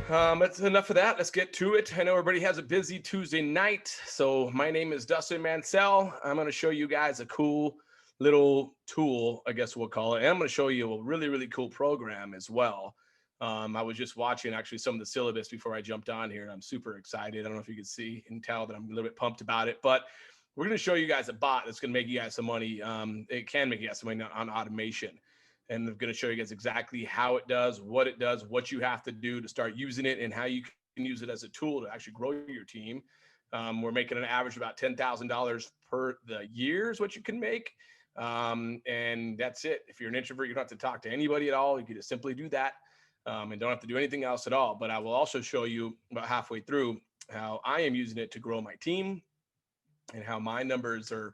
That's enough of that. Let's get to it. I know everybody has a busy Tuesday night. So my name is Dustin Mansell. I'm going to show you guys a cool little tool, I guess we'll call it. And I'm going to show you a really, really cool program as well. I was just watching actually some of the syllabus before I jumped on here, and I'm super excited. I don't know if you can see and tell that I'm a little bit pumped about it, but we're going to show you guys a bot that's going to make you guys some money. It can make you guys some money on automation. And I'm going to show you guys exactly how it does, what you have to do to start using it, and how you can use it as a tool to actually grow your team. We're making an average of about $10,000 per the year is what you can make. And that's it. If you're an introvert, you don't have to talk to anybody at all. You can just simply do that and don't have to do anything else at all. But I will also show you about halfway through how I am using it to grow my team and how my numbers are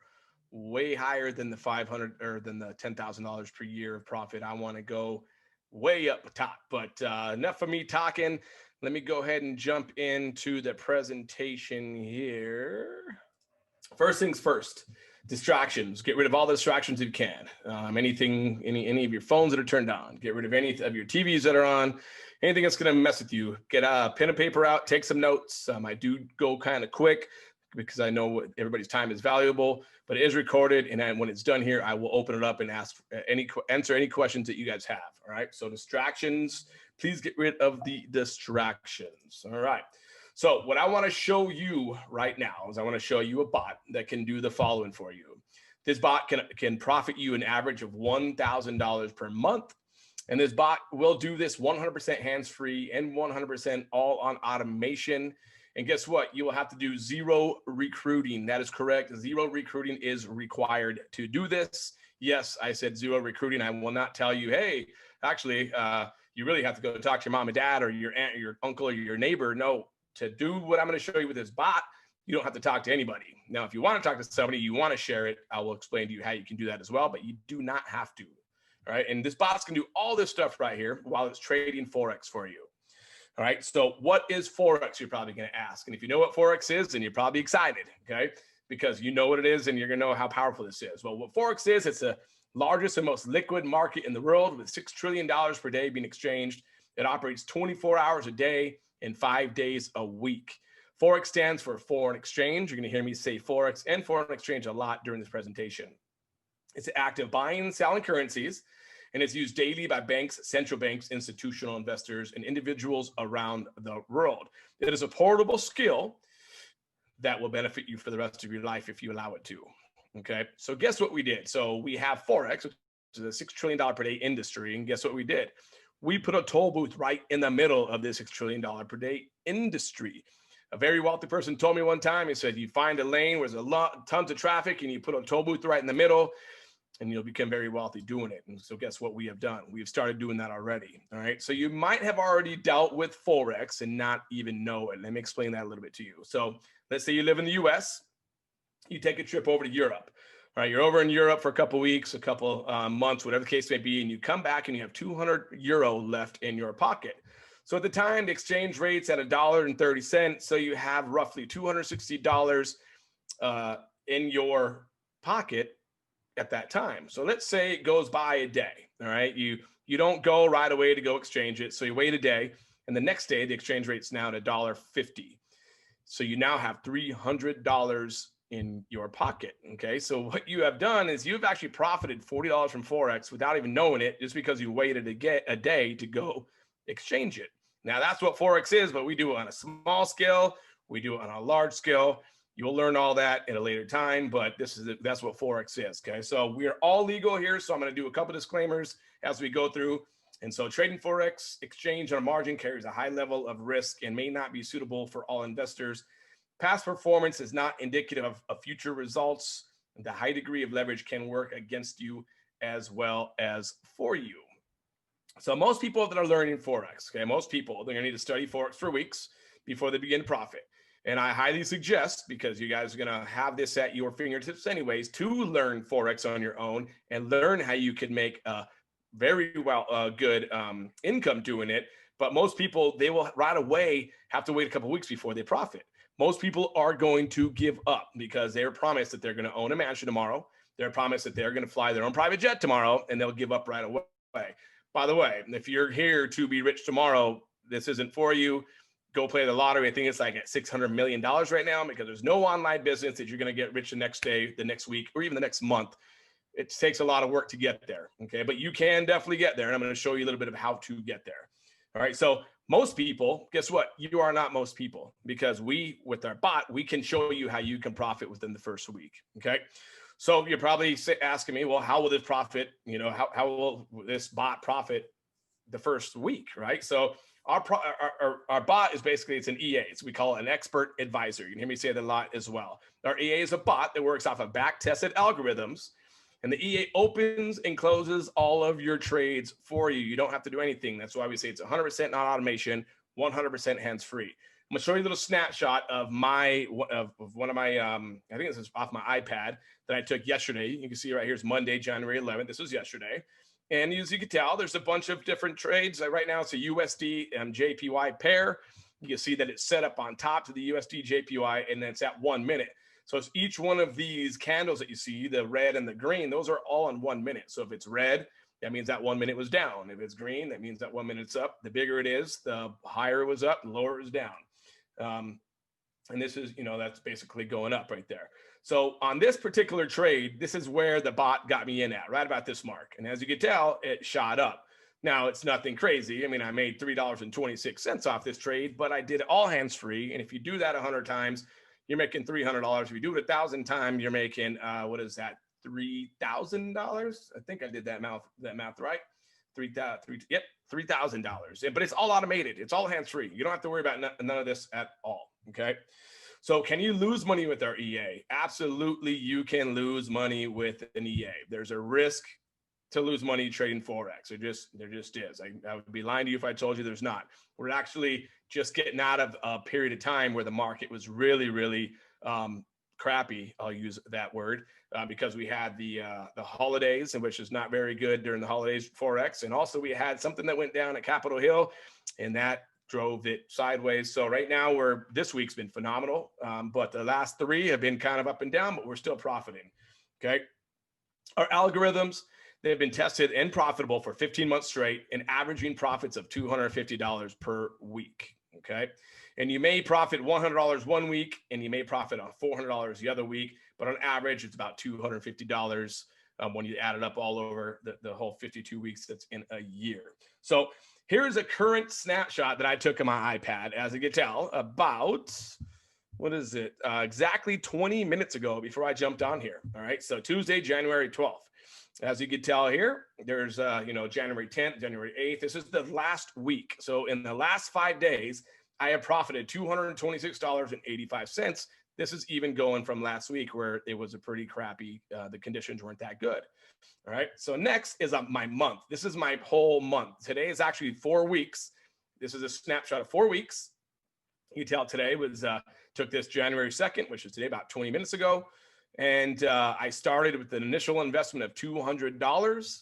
way higher than the 500 or than the $10,000 per year of profit. I want to go way up top, but enough of me talking. Let me go ahead and jump into the presentation here. First things first, distractions. Get rid of all the distractions if you can. Any of your phones that are turned on. Get rid of any of your TVs that are on. Anything that's going to mess with you. Get a pen and paper out. Take some notes. I do go kind of quick because I know everybody's time is valuable, but it is recorded. And then when it's done here, I will open it up and answer any questions that you guys have. All right. So distractions, please get rid of the distractions. All right. So what I want to show you right now is I want to show you a bot that can do the following for you. This bot can profit you an average of $1,000 per month. And this bot will do this 100% hands-free and 100% all on automation. And guess what? You will have to do zero recruiting. That is correct. Zero recruiting is required to do this. Yes, I said zero recruiting. I will not tell you, hey, actually, you really have to go talk to your mom and dad or your aunt or your uncle or your neighbor. No, to do what I'm going to show you with this bot, you don't have to talk to anybody. Now, if you want to talk to somebody, you want to share it, I will explain to you how you can do that as well, but you do not have to. All right. And this bot's can do all this stuff right here while it's trading Forex for you. All right, so what is Forex, you're probably going to ask. And if you know what Forex is, then you're probably excited, okay? Because you know what it is and you're going to know how powerful this is. Well, what Forex is, it's the largest and most liquid market in the world with $6 trillion per day being exchanged. It operates 24 hours a day and 5 days a week. Forex stands for foreign exchange. You're going to hear me say Forex and foreign exchange a lot during this presentation. It's active buying and selling currencies, and it's used daily by banks, central banks, institutional investors, and individuals around the world. It is a portable skill that will benefit you for the rest of your life if you allow it to. Okay, so guess what we did? So we have Forex, which is a $6 trillion per day industry, and guess what we did? We put a toll booth right in the middle of this $6 trillion per day industry. A very wealthy person told me one time, he said, you find a lane where there's tons of traffic and you put a toll booth right in the middle, and you'll become very wealthy doing it. And so guess what we have done? We've started doing that already. All right. So you might have already dealt with Forex and not even know it. Let me explain that a little bit to you. So let's say you live in the US, you take a trip over to Europe. All right. You're over in Europe for a couple of weeks, a couple months, whatever the case may be. And you come back and you have 200 euro left in your pocket. So at the time, the exchange rate's at $1.30. So you have roughly $260 in your pocket at that time. So let's say it goes by a day. All right. You don't go right away to go exchange it. So you wait a day, and the next day the exchange rate's now at $1.50. So you now have $300 in your pocket. Okay. So what you have done is you've actually profited $40 from Forex without even knowing it, just because you waited a day to go exchange it. Now that's what Forex is, but we do it on a small scale. We do it on a large scale. You'll learn all that at a later time, but that's what Forex is, okay? So we are all legal here, so I'm going to do a couple disclaimers as we go through. And so trading Forex exchange on a margin carries a high level of risk and may not be suitable for all investors. Past performance is not indicative of future results. The high degree of leverage can work against you as well as for you. So most people that are learning Forex, okay, most people, they're going to need to study Forex for weeks before they begin to profit. And I highly suggest, because you guys are going to have this at your fingertips anyways, to learn Forex on your own and learn how you can make a very good income doing it. But most people, they will right away have to wait a couple of weeks before they profit. Most people are going to give up because they're promised that they're going to own a mansion tomorrow. They're promised that they're going to fly their own private jet tomorrow, and they'll give up right away. By the way, if you're here to be rich tomorrow, this isn't for you, go play the lottery. I think it's like at $600 million right now, because there's no online business that you're going to get rich the next day, the next week, or even the next month. It takes a lot of work to get there. Okay. But you can definitely get there. And I'm going to show you a little bit of how to get there. All right. So most people, guess what? You are not most people, because with our bot, we can show you how you can profit within the first week. Okay. So you're probably asking me, well, how will this profit, how will this bot profit the first week? Right. So our bot is basically, it's an EA. So we call it an expert advisor. You can hear me say that a lot as well. Our EA is a bot that works off of back-tested algorithms. And the EA opens and closes all of your trades for you. You don't have to do anything. That's why we say it's 100% non-automation, 100% hands-free. I'm gonna show you a little snapshot of one of my, I think this is off my iPad that I took yesterday. You can see right here is Monday, January 11th. This was yesterday. And as you can tell, there's a bunch of different trades. Right now, it's a USD JPY pair. You can see that it's set up on top to the USD JPY, and then it's at 1 minute. So it's each one of these candles that you see, the red and the green, those are all in 1 minute. So if it's red, that means that 1 minute was down. If it's green, that means that 1 minute's up. The bigger it is, the higher it was up, the lower it was down. And this is, that's basically going up right there. So on this particular trade, this is where the bot got me in at, right about this mark. And as you can tell, it shot up. Now, it's nothing crazy. I mean, I made $3.26 off this trade, but I did it all hands-free. And if you do that 100 times, you're making $300. If you do it 1,000 times, you're making, what is that? $3,000? I think I did that math right. Yep, $3,000. But it's all automated. It's all hands-free. You don't have to worry about none of this at all. Okay. So can you lose money with our EA? Absolutely, you can lose money with an EA. There's a risk to lose money trading Forex. There just is. I would be lying to you if I told you there's not. We're actually just getting out of a period of time where the market was really, really crappy. I'll use that word because we had the holidays, and which is not very good during the holidays Forex. And also we had something that went down at Capitol Hill, and that drove it sideways. So right now this week's been phenomenal, but the last 3 have been kind of up and down, but we're still profiting. Okay. Our algorithms, they've been tested and profitable for 15 months straight, and averaging profits of $250 per week. Okay. And you may profit $100 one week, and you may profit on $400 the other week, but on average, it's about $250 when you add it up all over the whole 52 weeks that's in a year. So here's a current snapshot that I took on my iPad, as you can tell, about, what is it? Exactly 20 minutes ago before I jumped on here. All right. So Tuesday, January 12th. As you can tell here, there's, January 10th, January 8th. This is the last week. So in the last 5 days, I have profited $226.85. This is even going from last week where it was a pretty crappy, the conditions weren't that good. All right. So next is my month. This is my whole month. Today is actually 4 weeks. This is a snapshot of 4 weeks. You tell today was, took this January 2nd, which is today about 20 minutes ago. And I started with an initial investment of $200.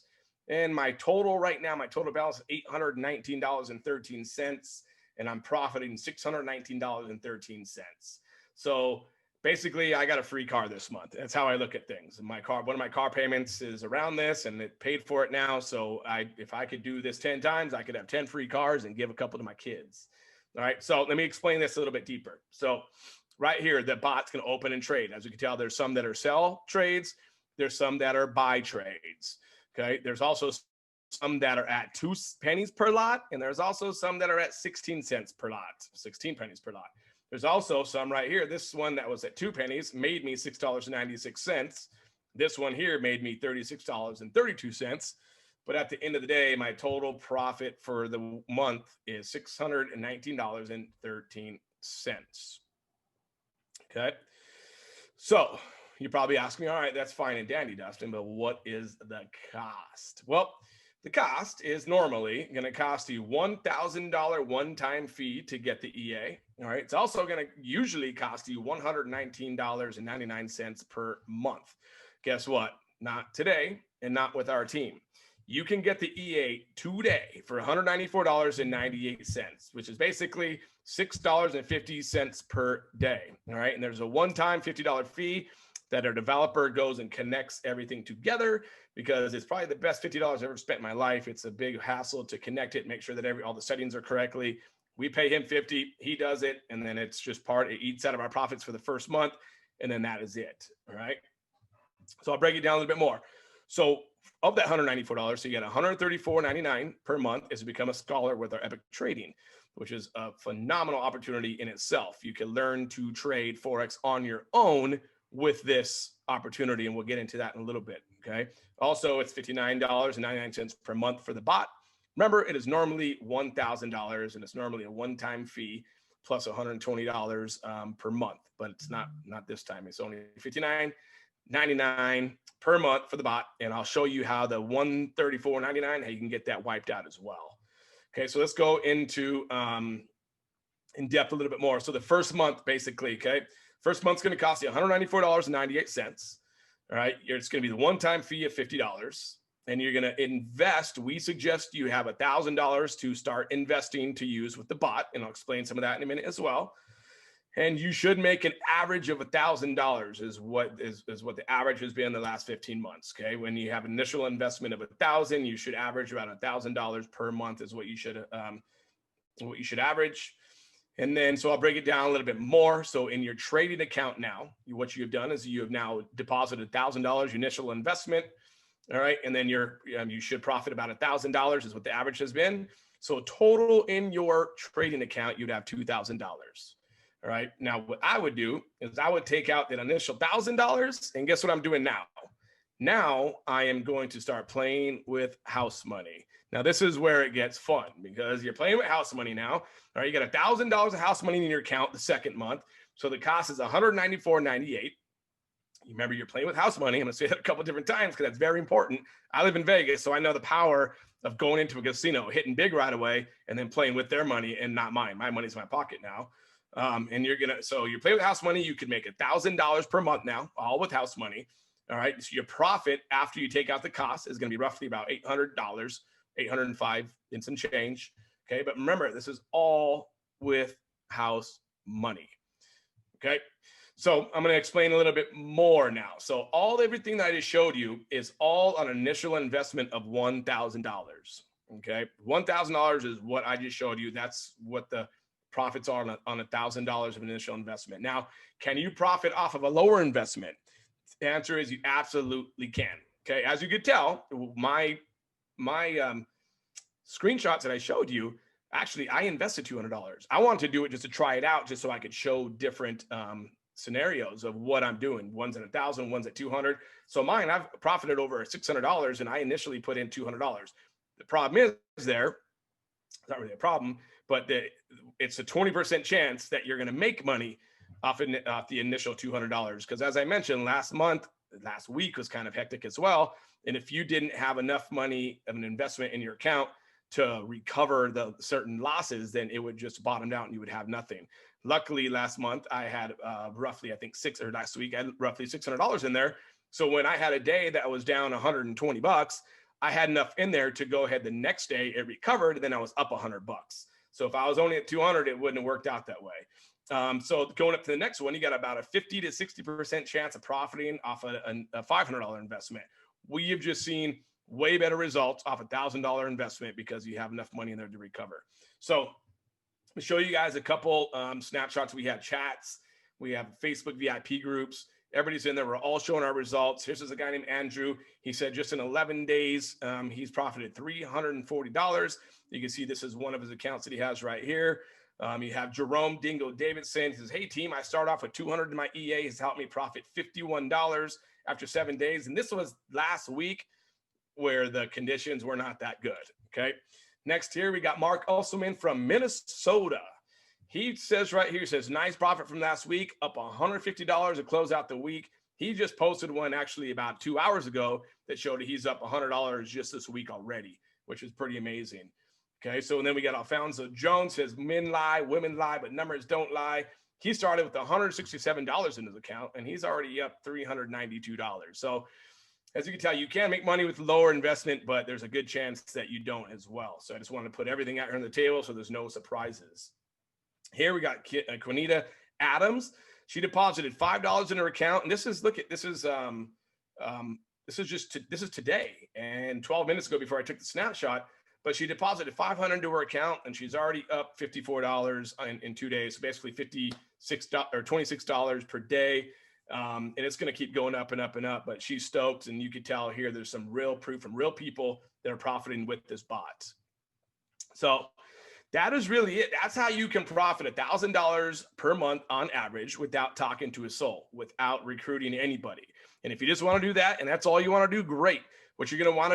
And my total right now, my total balance is $819.13. And I'm profiting $619.13. So basically, I got a free car this month. That's how I look at things. One of my car payments is around this, and it paid for it now. So if I could do this 10 times, I could have 10 free cars and give a couple to my kids. All right. So let me explain this a little bit deeper. So right here, the bot's going to open and trade. As you can tell, there's some that are sell trades. There's some that are buy trades. Okay. There's also some that are at 2 pennies per lot. And there's also some that are at 16 cents per lot, 16 pennies per lot. There's also some right here. This one that was at 2 pennies made me $6.96. This one here made me $36.32. But at the end of the day, my total profit for the month is $619.13. Okay. So you probably ask me, all right, that's fine and dandy, Dustin, but what is the cost? Well, the cost is normally going to cost you $1,000 one-time fee to get the EA. All right. It's also going to usually cost you $119.99 per month. Guess what? Not today, and not with our team. You can get the EA today for $194.98, which is basically $6.50 per day. All right. And there's a one-time $50 fee that our developer goes and connects everything together, because it's probably the best $50 I've ever spent in my life. It's a big hassle to connect it, make sure that all the settings are correctly. We pay him 50, he does it, and then it's just it eats out of our profits for the first month, and then that is it. All right. So I'll break it down a little bit more. So of that $194, so you get $134.99 per month is to become a scholar with our Epic Trading, which is a phenomenal opportunity in itself. You can learn to trade Forex on your own with this opportunity, and we'll get into that in a little bit. Okay. Also, it's $59.99 per month for the bot. Remember, it is normally $1,000, and it's normally a one-time fee plus $120 per month, but it's not this time. It's only $59.99 per month for the bot, and I'll show you how the $134.99, how you can get that wiped out as well. Okay, so let's go into in depth a little bit more. So the first month, basically, okay, first month's going to cost you $194.98. All right, it's going to be the one-time fee of $50, and you're going to invest. We suggest you have $1,000 to start investing to use with the bot, and I'll explain some of that in a minute as well. And you should make an average of $1,000 is what the average has been the last 15 months. Okay, when you have initial investment of $1,000, you should average about $1,000 per month is what you should average. And then, so I'll break it down a little bit more. So in your trading account now, what you have done is you have now deposited $1,000 initial investment. All right, and then you should profit about $1,000 is what the average has been. So total in your trading account, you'd have $2,000. All right. Now, what I would do is I would take out that initial $1,000, and guess what I'm doing now? Now I am going to start playing with house money. Now, this is where it gets fun because you're playing with house money now. All right. You got $1,000 of house money in your account the second month. So the cost is $194.98. Remember, you're playing with house money. I'm going to say that a couple of different times because that's very important. I live in Vegas, so I know the power of going into a casino, hitting big right away, and then playing with their money and not mine. My money's in my pocket now. And so you play with house money, you can make $1,000 per month now, all with house money. All right. So your profit after you take out the cost is going to be roughly about $800, $805 and some change. Okay. But remember, this is all with house money. Okay. So I'm going to explain a little bit more now. So everything that I just showed you is all on initial investment of $1,000. Okay. $1,000 is what I just showed you. That's what the profits are on $1,000 of initial investment. Now, can you profit off of a lower investment? The answer is you absolutely can. Okay, as you could tell, my screenshots that I showed you, actually, I invested $200. I wanted to do it just to try it out, just so I could show different scenarios of what I'm doing. One's at 1,000, one's at 200. So mine, I've profited over $600, and I initially put in $200. The problem is there. It's not really a problem, but it's a 20% chance that you're going to make money off the initial $200. Because as I mentioned, last week was kind of hectic as well. And if you didn't have enough money of an investment in your account to recover the certain losses, then it would just bottom out and you would have nothing. Luckily, last month I had roughly, I think last week, I had roughly $600 in there. So when I had a day that was down $120, I had enough in there to go ahead the next day. It recovered, and then I was up $100. So if I was only at 200, it wouldn't have worked out that way. So going up to the next one, you got about a 50 to 60% chance of profiting off a $500 investment. We have just seen way better results off a $1,000 investment because you have enough money in there to recover. So I'll show you guys a couple snapshots. We have chats. We have Facebook VIP groups. Everybody's in there. We're all showing our results. Here's a guy named Andrew. He said just in 11 days, he's profited $340. You can see this is one of his accounts that he has right here. You have Jerome Dingo Davidson. He says, hey, team, I start off with 200 in my EA. Has helped me profit $51 after 7 days. And this was last week where the conditions were not that good. Okay. Next here, we got Mark Usselman from Minnesota. He says right here, he says, nice profit from last week, up $150 to close out the week. He just posted one actually about 2 hours ago that showed he's up $100 just this week already, which is pretty amazing. Okay, so and then we got Alfonso Jones says, men lie, women lie, but numbers don't lie. He started with $167 in his account, and he's already up $392. So as you can tell, you can make money with lower investment, but there's a good chance that you don't as well. So I just want to put everything out here on the table so there's no surprises. Here we got Quinita Adams. She deposited $5 in her account, and this is today. And 12 minutes ago, before I took the snapshot, but she deposited 500 into her account and she's already up $54 in 2 days. So basically $26 per day. And it's going to keep going up and up and up, but she's stoked. And you can tell here, there's some real proof from real people that are profiting with this bot. So that is really it. That's how you can profit $1,000 per month on average without talking to a soul, without recruiting anybody. And if you just want to do that, and that's all you want to do, great. What you're going to want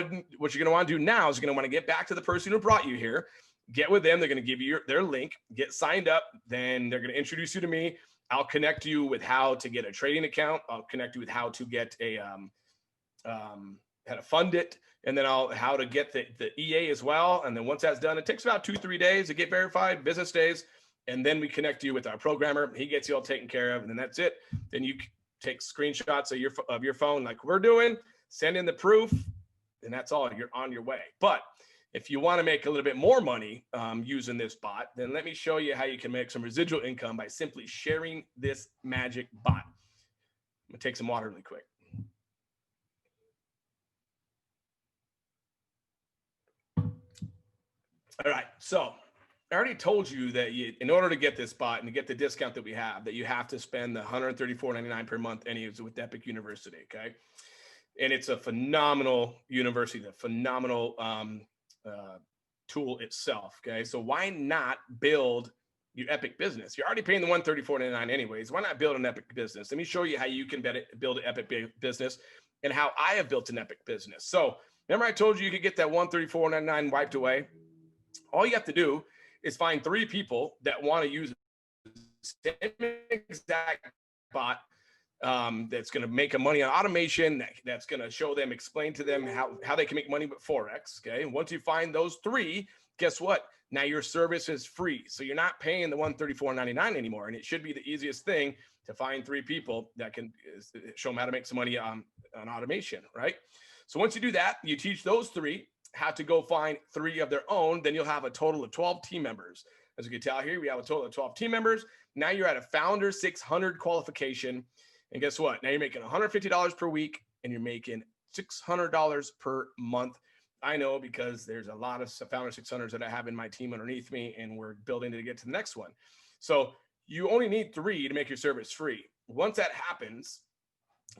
to do now is you're going to want to get back to the person who brought you here, get with them. They're going to give you their link, get signed up. Then they're going to introduce you to me. I'll connect you with how to get a trading account. I'll connect you with how to get a, how to fund it. And then how to get the EA as well. And then once that's done, it takes about 2-3 days to get verified, business days. And then we connect you with our programmer. He gets you all taken care of. And then that's it. Then you take screenshots of your phone like we're doing, send in the proof, and that's all. You're on your way. But if you want to make a little bit more money using this bot, then let me show you how you can make some residual income by simply sharing this magic bot. I'm going to take some water really quick. All right, so I already told you that in order to get this bot and to get the discount that we have, that you have to spend the $134.99 per month anyways with Epic University, okay? And it's a phenomenal university, the phenomenal tool itself, okay? So why not build your Epic business? You're already paying the $134.99 anyways. Why not build an Epic business? Let me show you how you can build an Epic business and how I have built an Epic business. So remember I told you could get that $134.99 wiped away? All you have to do is find 3 people that want to use the same exact bot that's going to make money on automation, that's going to show them, explain to them how they can make money with Forex. Okay. And once you find those 3, guess what? Now your service is free. So you're not paying the $134.99 anymore. And it should be the easiest thing to find 3 people that can show them how to make some money on automation, right? So once you do that, you teach those 3 how to go find 3 of their own, then you'll have a total of 12 team members. As you can tell here, we have a total of 12 team members. Now you're at a Founder 600 qualification. And guess what? Now you're making $150 per week and you're making $600 per month. I know because there's a lot of Founder 600s that I have in my team underneath me, and we're building to get to the next one. So you only need 3 to make your service free. Once that happens,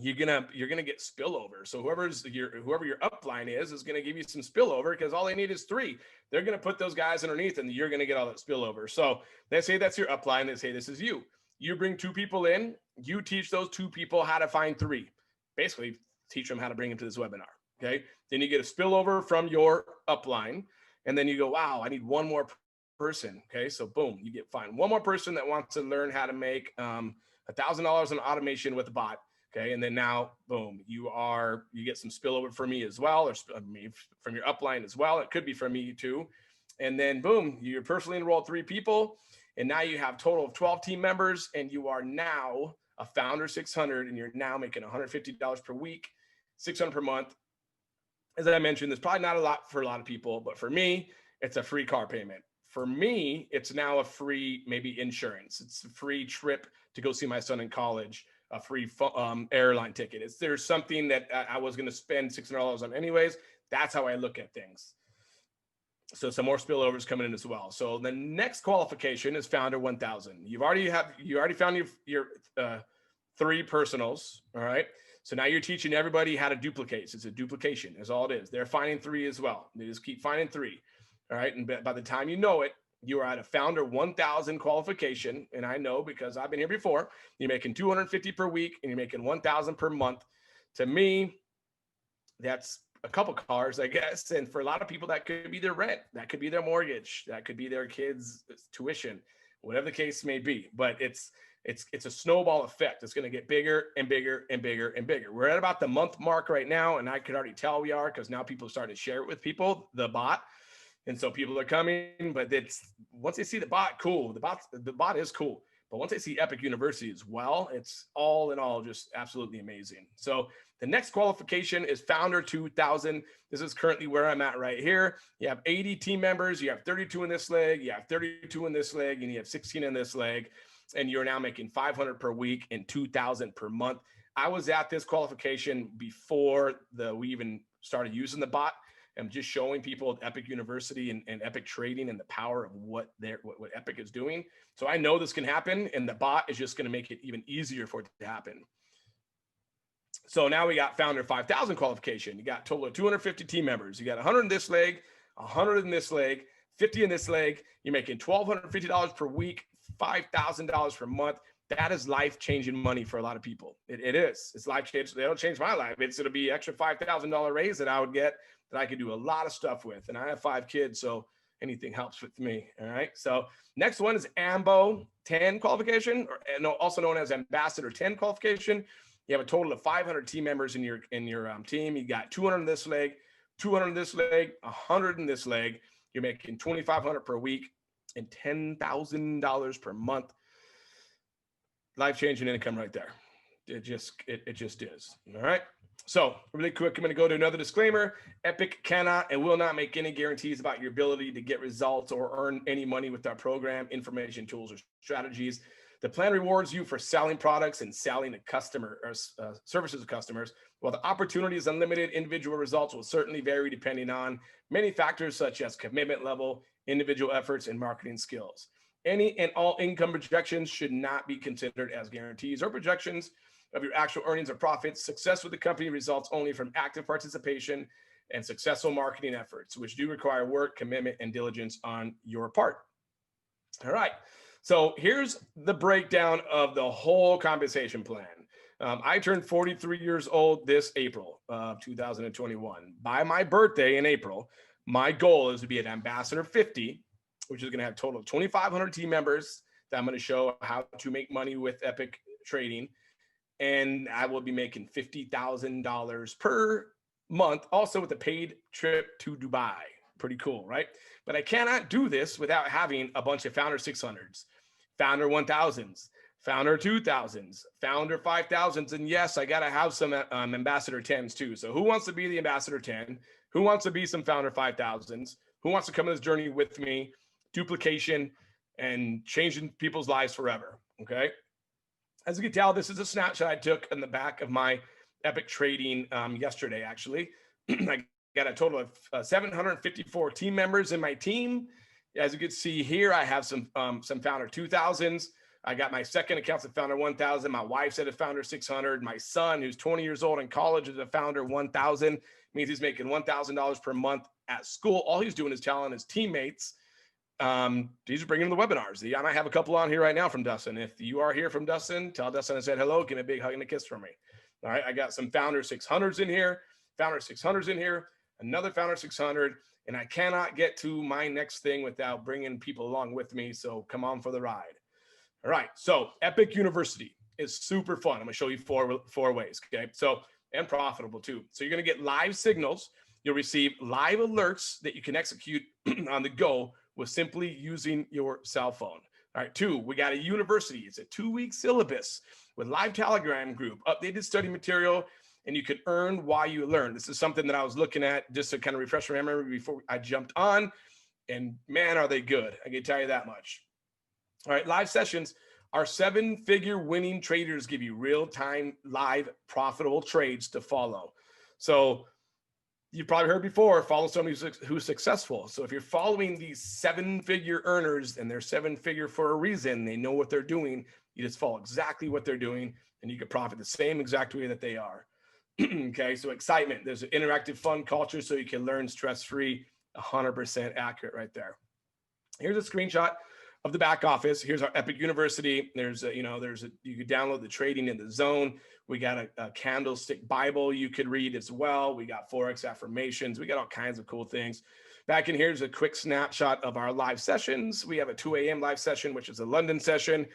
you're gonna get spillover. So whoever your upline is gonna give you some spillover, because all they need is 3. They're gonna put those guys underneath and you're gonna get all that spillover. So let's say that's your upline. Let's say this is you. You bring 2 people in, you teach those 2 people how to find 3. Basically teach them how to bring them to this webinar. Okay. Then you get a spillover from your upline, and then you go, wow, I need 1 more person. Okay. So boom, you find 1 more person that wants to learn how to make $1,000 in automation with a bot. Okay. And then now, boom, you get some spillover from me as well, or from your upline as well. It could be from me too. And then boom, you personally enrolled 3 people. And now you have a total of 12 team members, and you are now a Founder 600, and you're now making $150 per week, $600 per month. As I mentioned, there's probably not a lot for a lot of people, but for me, it's a free car payment. For me, it's now a free, maybe insurance. It's a free trip to go see my son in college, a free airline ticket. There's something that I was going to spend $600 on anyways. That's how I look at things. So some more spillovers coming in as well. So the next qualification is Founder 1000. You already found your 3 personals. All right. So now you're teaching everybody how to duplicate. So it's a duplication is all it is. They're finding 3 as well. They just keep finding 3. All right. And by the time you know it, you are at a Founder 1000 qualification. And I know because I've been here before, you're making $250 per week and you're making $1,000 per month. To me, that's a couple cars, I guess. And for a lot of people, that could be their rent. That could be their mortgage. That could be their kids' tuition, whatever the case may be. But it's a snowball effect. It's going to get bigger and bigger and bigger and bigger. We're at about the month mark right now. And I could already tell we are, because now people are starting to share it with people, the bot. And so people are coming, but once they see the bot, cool. The bot is cool. But once they see Epic University as well, it's all in all just absolutely amazing. So the next qualification is Founder 2000. This is currently where I'm at right here. You have 80 team members. You have 32 in this leg. You have 32 in this leg, and you have 16 in this leg. And you're now making $500 per week and $2,000 per month. I was at this qualification before we even started using the bot. am just showing people Epic University and Epic Trading and the power of what Epic is doing. So I know this can happen, and the bot is just going to make it even easier for it to happen. So now we got Founder 5,000 qualification. You got a total of 250 team members. You got 100 in this leg, 100 in this leg, 50 in this leg. You're making $1,250 per week, $5,000 per month. That is life-changing money for a lot of people. It is. It's life-changing. They don't change my life. It'll be extra $5,000 raise that I would get that I could do a lot of stuff with. And I have 5 kids, so anything helps with me. All right. So next one is AMBO 10 qualification, or also known as Ambassador 10 qualification. You have a total of 500 team members in your team. You got 200 in this leg, 200 in this leg, 100 in this leg. You're making $2,500 per week and $10,000 per month. Life-changing income right there. It just is. All right. So really quick, I'm going to go to another disclaimer. Epic cannot and will not make any guarantees about your ability to get results or earn any money with our program, information, tools, or strategies. The plan rewards you for selling products and selling to customer or services to customers. While the opportunity is unlimited, individual results will certainly vary depending on many factors such as commitment level, individual efforts, and marketing skills. Any and all income projections should not be considered as guarantees or projections of your actual earnings or profits. Success with the company results only from active participation and successful marketing efforts, which do require work, commitment, and diligence on your part. All right. So here's the breakdown of the whole compensation plan. I turned 43 years old this April of 2021. By my birthday in April, my goal is to be an Ambassador 50, which is going to have a total of 2,500 team members that I'm going to show how to make money with Epic Trading. And I will be making $50,000 per month, also with a paid trip to Dubai. Pretty cool, right? But I cannot do this without having a bunch of Founder 600s, Founder 1000s, Founder 2000s, Founder 5000s. And yes, I got to have some Ambassador 10s too. So who wants to be the Ambassador 10? Who wants to be some Founder 5000s? Who wants to come on this journey with me? Duplication and changing people's lives forever. Okay. As you can tell, this is a snapshot I took in the back of my Epic Trading yesterday, actually. I got a total of 754 team members in my team. As you can see here, I have some Founder 2000s. I got my second account's a Founder 1000. My wife's at a Founder 600. My son, who's 20 years old in college, is a Founder 1000. Means he's making $1,000 per month at school. All he's doing is telling his teammates. These are bringing them the webinars. I might have a couple on here right now from Dustin. If you are here from Dustin, tell Dustin I said hello. Give him a big hug and a kiss from me. All right. I got some Founder 600s in here, Founder 600s in here, another Founder 600, and I cannot get to my next thing without bringing people along with me. So come on for the ride. All right. So Epic University is super fun. I'm going to show you four ways. Okay. So, and profitable too. So you're going to get live signals. You'll receive live alerts that you can execute on the go with simply using your cell phone. All right, 2, we got a university. It's a 2-week syllabus with live Telegram group, updated study material, and you can earn while you learn. This is something that I was looking at just to kind of refresh my memory before I jumped on, and man, are they good. I can tell you that much. All right, live sessions. Our 7-figure winning traders give you real-time, live, profitable trades to follow. So you've probably heard before, follow somebody who's successful. So if you're following these 7-figure earners, and they're 7-figure for a reason, they know what they're doing, you just follow exactly what they're doing, and you can profit the same exact way that they are. Okay, so excitement. There's an interactive, fun culture, so you can learn stress-free, 100% accurate right there. Here's a screenshot of the back office. Here's our Epic University. You could download the Trading in the Zone. We got a candlestick Bible you could read as well. We got Forex affirmations. We got all kinds of cool things. Back in here is a quick snapshot of our live sessions. We have a 2 a.m. live session, which is a London session.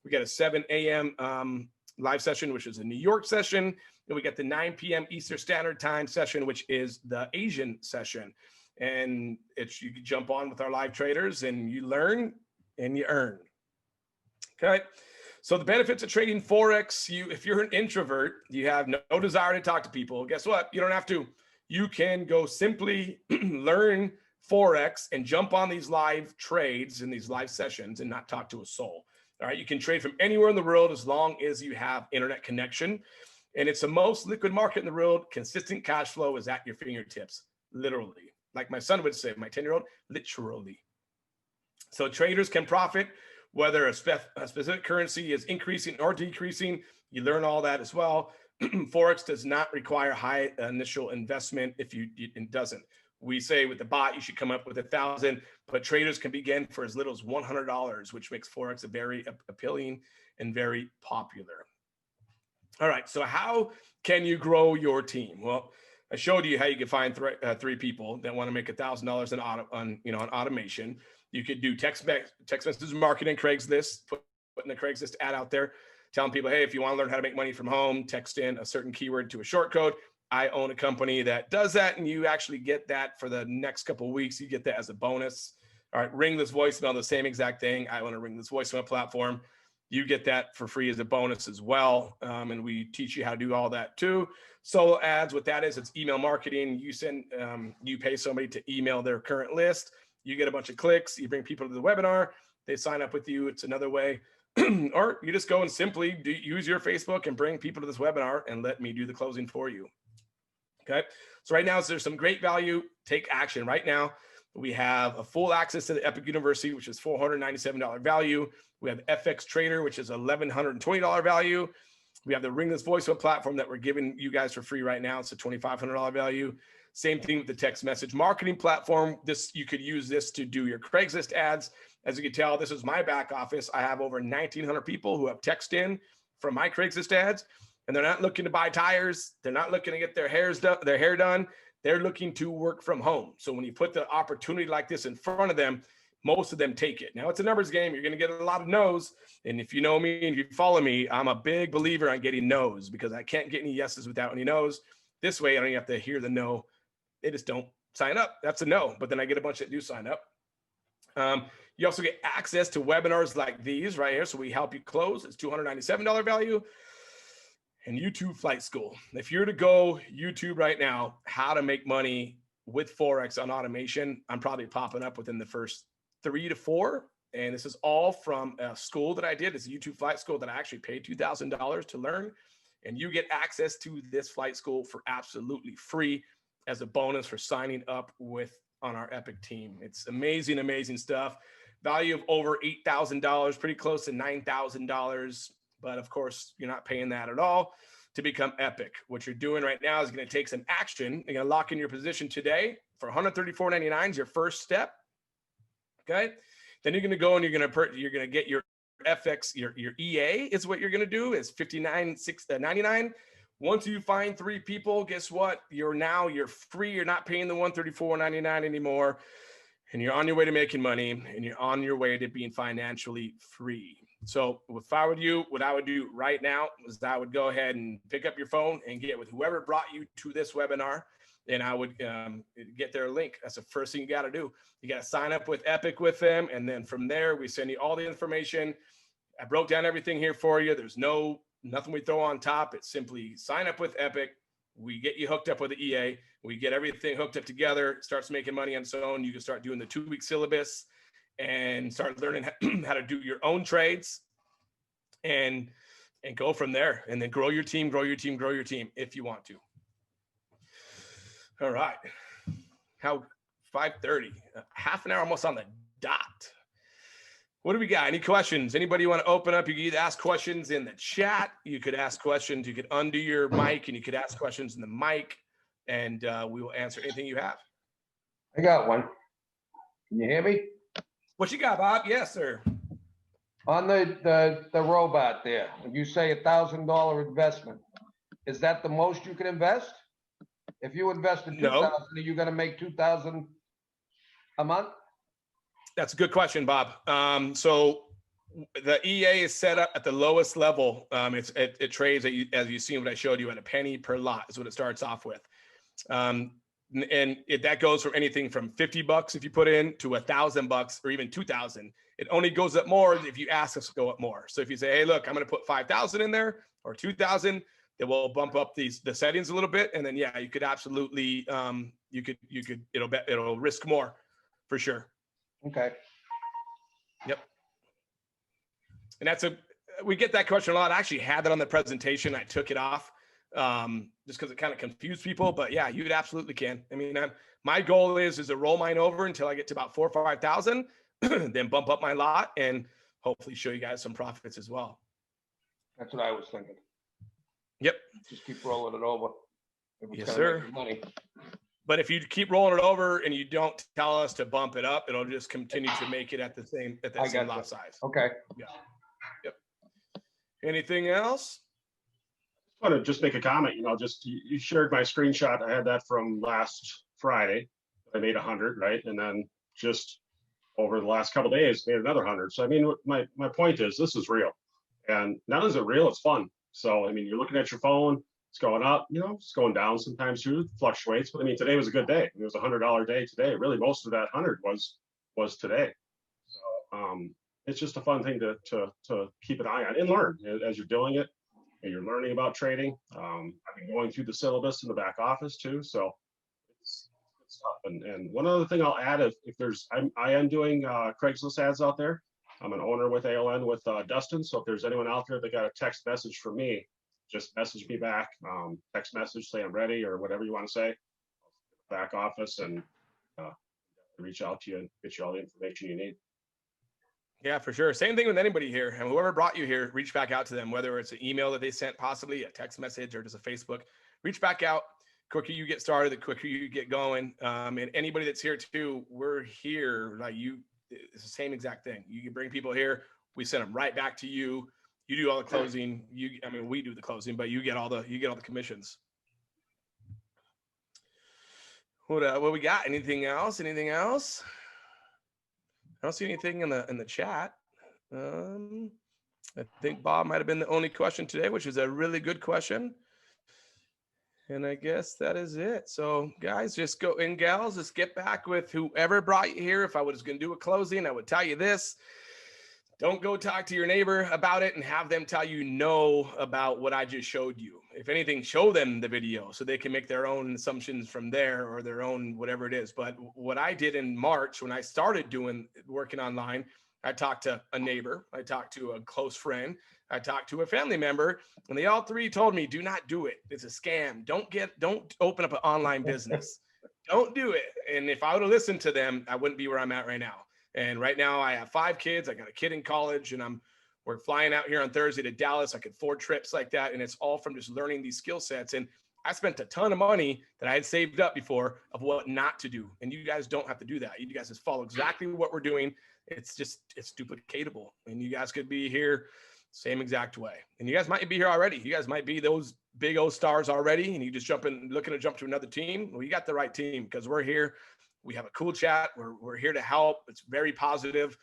We got a 7 a.m. Live session, which is a New York session. And we got the 9 p.m. Eastern Standard Time session, which is the Asian session. And you can jump on with our live traders and you learn and you earn. Okay. So the benefits of trading Forex, if you're an introvert, you have no desire to talk to people, guess what? You don't have to. You can go simply learn Forex and jump on these live trades and these live sessions and not talk to a soul. All right. You can trade from anywhere in the world as long as you have internet connection. And it's the most liquid market in the world. Consistent cash flow is at your fingertips, literally. like my son would say, my 10-year-old, literally. So traders can profit whether a specific currency is increasing or decreasing. You learn all that as well. Forex does not require high initial investment. It doesn't. We say with the bot, you should come up with 1,000, but traders can begin for as little as $100, which makes Forex a very appealing and very popular. All right, so how can you grow your team? Well, I showed you how you can find three people that want to make $1,000 on automation. You could do text message marketing, Craigslist, putting a Craigslist ad out there, telling people, hey, if you want to learn how to make money from home, text in a certain keyword to a short code. I own a company that does that, and you actually get that for the next couple of weeks. You get that as a bonus. All right, ringless voicemail, the same exact thing. I own a ringless voicemail platform. You get that for free as a bonus as well. And we teach you how to do all that too. Solo ads, what that is, it's email marketing. You pay somebody to email their current list. You get a bunch of clicks. You bring people to the webinar. They sign up with you. It's another way. Or you just go and simply use your Facebook and bring people to this webinar and let me do the closing for you. Okay. So right now, there's some great value. Take action right now. We have a full access to the Epic University, which is $497 value. We have FX Trader, which is $1,120 value. We have the Ringless Voicemail platform that we're giving you guys for free right now. It's a $2,500 value. Same thing with the text message marketing platform. You could use this to do your Craigslist ads. As you can tell, this is my back office. I have over 1,900 people who have texted in from my Craigslist ads, and they're not looking to buy tires. They're not looking to get their hair done. They're looking to work from home. So when you put the opportunity like this in front of them, most of them take it. Now, it's a numbers game. You're going to get a lot of no's. And if you know me and you follow me, I'm a big believer on getting no's because I can't get any yeses without any no's. This way, I don't even have to hear the no. They just don't sign up. That's a no. But then I get a bunch that do sign up. You also get access to webinars like these right here. So we help you close. It's $297 value. And YouTube Flight School. If you're to go YouTube right now, how to make money with Forex on automation, I'm probably popping up within the first 3 to 4. And this is all from a school that I did. It's a YouTube Flight School that I actually paid $2,000 to learn. And you get access to this flight school for absolutely free as a bonus for signing up on our Epic team. It's amazing, amazing stuff. Value of over $8,000, pretty close to $9,000. But of course, you're not paying that at all to become Epic. What you're doing right now is going to take some action. You're going to lock in your position today for $134.99 is your first step. Okay. Then you're going to go and you're going to get your FX, your EA is what you're going to do is $59.99. Once you find 3 people, guess what? You're free. You're not paying the $134.99 anymore. And you're on your way to making money and you're on your way to being financially free. So if I were you, what I would do right now is I would go ahead and pick up your phone and get with whoever brought you to this webinar, and I would get their link. That's the first thing you got to do. You got to sign up with Epic with them, and then from there we send you all the information. I broke down everything here for you. There's nothing we throw on top. It's simply sign up with Epic. We get you hooked up with the EA. We get everything hooked up together. It starts making money on its own. You can start doing the 2-week syllabus and start learning how to do your own trades and go from there, and then grow your team if you want to. All right. How 5:30, half an hour almost on the dot. What do we got? Any questions? Anybody want to open up? You can either ask questions in the chat. You could ask questions. You could undo your mic and you could ask questions in the mic, and we will answer anything you have. I got one. Can you hear me? What you got, Bob? Yes, sir. On the robot there, when you say $1,000 investment, is that the most you can invest? If you invested $2,000, No. are you going to make $2,000 a month? That's a good question, Bob. So the EA is set up at the lowest level. It trades as you see what I showed you at a penny per lot is what it starts off with. That goes from anything from $50 if you put in to $1,000 or even $2,000. It only goes up more if you ask us to go up more. So if you say, hey, look, I'm going to put 5,000 in there or 2,000, it will bump up the settings a little bit. And then, yeah, you could absolutely, it'll risk more for sure. Okay. Yep. And we get that question a lot. I actually had that on the presentation. I took it off just because it kind of confused people. But yeah, you absolutely can. I mean, my goal is to roll mine over until I get to about 4,000 or 5,000, then bump up my lot and hopefully show you guys some profits as well. That's what I was thinking. Yep. Just keep rolling it over. Yes, sir. Money. But if you keep rolling it over and you don't tell us to bump it up, it'll just continue to make it at the same lot size. Okay. Yeah. Yep. Anything else? I want to just make a comment. You shared my screenshot. I had that from last Friday. I made 100, right? And then just over the last couple of days, made another 100. So I mean, my point is, this is real, and not only is it real, it's fun. So I mean, you're looking at your phone. It's going up, it's going down sometimes too, fluctuates. But I mean, today was a good day. It was $100 day today. Really, most of that 100 was today. So it's just a fun thing to keep an eye on and learn as you're doing it, and you're learning about trading. I've been going through the syllabus in the back office too, so it's good stuff. And one other thing I'll add, if there's, I am doing Craigslist ads out there. I'm an owner with ALN with Dustin. So if there's anyone out there that got a text message from me, just message me back, text message, say I'm ready or whatever you want to say. Back office and reach out to you and get you all the information you need. Yeah, for sure. Same thing with anybody here. And whoever brought you here, reach back out to them, whether it's an email that they sent, possibly a text message or just a Facebook. Reach back out. The quicker you get started, the quicker you get going. And anybody that's here too, we're here. Like it's the same exact thing. You can bring people here. We send them right back to you. You do all the closing. We do the closing, but you get all the commissions. What we got? Anything else? I don't see anything in the chat. I think Bob might have been the only question today, which is a really good question. And I guess that is it. So guys, just go in, gals, just get back with whoever brought you here. If I was going to do a closing, I would tell you this. Don't go talk to your neighbor about it and have them tell you no about what I just showed you. If anything, show them the video so they can make their own assumptions from there or their own whatever it is. But what I did in March when I started working online, I talked to a neighbor, I talked to a close friend, I talked to a family member, and they all three told me, do not do it. It's a scam. Don't open up an online business. Don't do it. And if I would have listened to them, I wouldn't be where I'm at right now. And right now I have 5 kids. I got a kid in college and we're flying out here on Thursday to Dallas. I could 4 trips like that. And it's all from just learning these skill sets. And I spent a ton of money that I had saved up before of what not to do. And you guys don't have to do that. You guys just follow exactly what we're doing. It's duplicatable. And you guys could be here same exact way. And you guys might be here already. You guys might be those big old stars already. And you just looking to jump to another team. Well, you got the right team because we're here. We have a cool chat. We're here to help. It's very positive,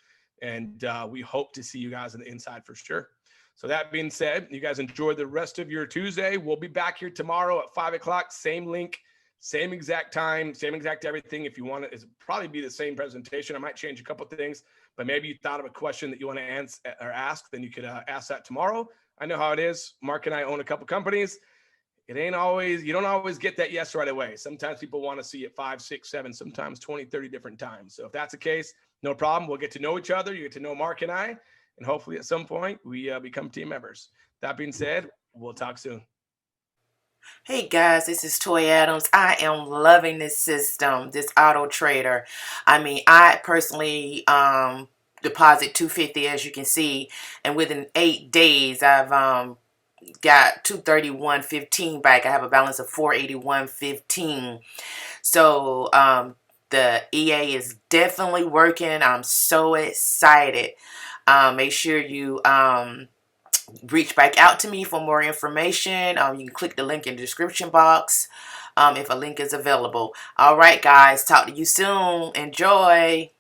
and we hope to see you guys on the inside for sure. So that being said, you guys enjoy the rest of your Tuesday. We'll be back here tomorrow at 5 o'clock. Same link, same exact time, same exact everything. If you want it, it'll probably be the same presentation. I might change a couple of things, but maybe you thought of a question that you want to answer or ask, then you could ask that tomorrow. I know how it is. Mark and I own a couple companies. You don't always get that yes right away. Sometimes people want to see it 5, 6, 7, sometimes 20, 30 different times. So if that's the case, no problem. We'll get to know each other. You get to know Mark and I, and hopefully at some point we become team members. That being said, we'll talk soon. Hey guys, this is Toy Adams. I am loving this system, this auto trader. I mean, I personally deposit $250 as you can see, and within 8 days I've got $231.15 back. I have a balance of $481.15. So the EA is definitely working. I'm so excited. Make sure you reach back out to me for more information. You can click the link in the description box if a link is available. All right, guys. Talk to you soon. Enjoy.